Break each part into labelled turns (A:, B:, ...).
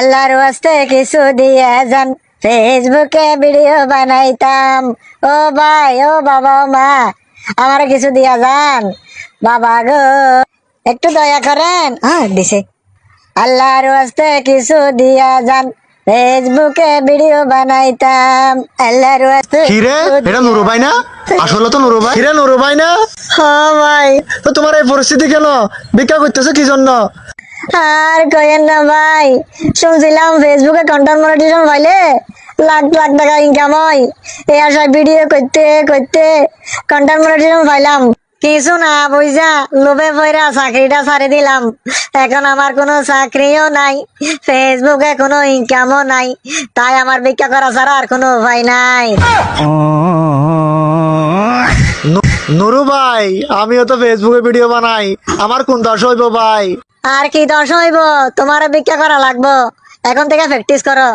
A: আল্লাহর ওয়াস্তে কিছু দিয়ে যান, ফেসবুকে ভিডিও বানাইতাম। ও ভাই, ও বাবা, ও মা, আমার কিছু দিয়া যান। বাবা গো, একটু দয়া করেন। হ্যাঁ, দিছে। আল্লাহর ওয়াস্তে কিছু দিয়া যান, ফেসবুকে ভিডিও বানাইতাম। আল্লাহর ওয়াস্তে
B: কিরে, এটা নুরু ভাই না? আসলে তো নুরু ভাই। কিরে নুরু ভাই না?
A: হ্যাঁ ভাই।
B: তো তোমার এই পরিস্থিতি কেন? ভিক্ষা করতেছো কি জন্য?
A: আর কইেন না ভাই, শুনছিলাম ফেসবুকে কন্টেন্ট মনিটাইজেশন পাইলে লাখ লাখ টাকা ইনকাম হয়। এই আশায় ভিডিও করতে করতে কন্টেন্ট মনিটাইজেশন পাইলাম। কিছু না বুঝা লোভে পয়রা চাকরিটা ছাড়ি দিলাম। এখন আমার কোনো চাকরিও নাই, ফেসবুকে কোনো ইনকামও নাই, তাই আমার ভিক্ষা করা ছাড়া আর কোনো উপায় নাই।
B: নুরু ভাই, আমিও তো ফেসবুকে ভিডিও বানাই, আমার কোন দশ হইব ভাই?
A: আর কি দশ হইব, তোমার ভিক্ষা করা লাগবো। এখন থেকে প্র্যাকটিস করো।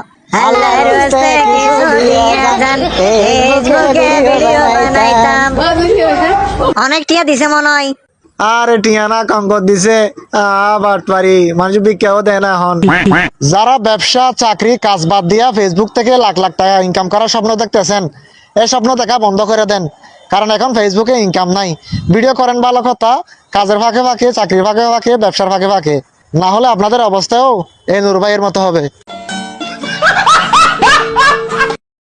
A: আল্লাহর ওয়াস্তে কিছু দিয়া যান, ফেসবুকে ভিডিও বানাইতাম। অনেক টিয়া দিছে মনে হয়।
B: আরে টিয়ানা কঙ্কর দিছে। বাট পারি মানুষ ভিক্ষাও দেয় না এখন। যারা ব্যবসা চাকরি কাজ বাদ দিয়া ফেসবুক থেকে লাখ লাখ টাকা ইনকাম করার স্বপ্ন দেখতেছেন, এই স্বপ্ন দেখা বন্ধ করে দেন। কারণ এখন ফেসবুকে ইনকাম নাই। ভিডিও করেন ভালো কথা, কাজের ফাঁকে ফাঁকে, চাকরির ফাঁকে ফাঁকে, ব্যবসার ফাঁকে ফাঁকে, না হলে আপনাদের অবস্থাও এই নুরু ভাইয়ের মতো হবে।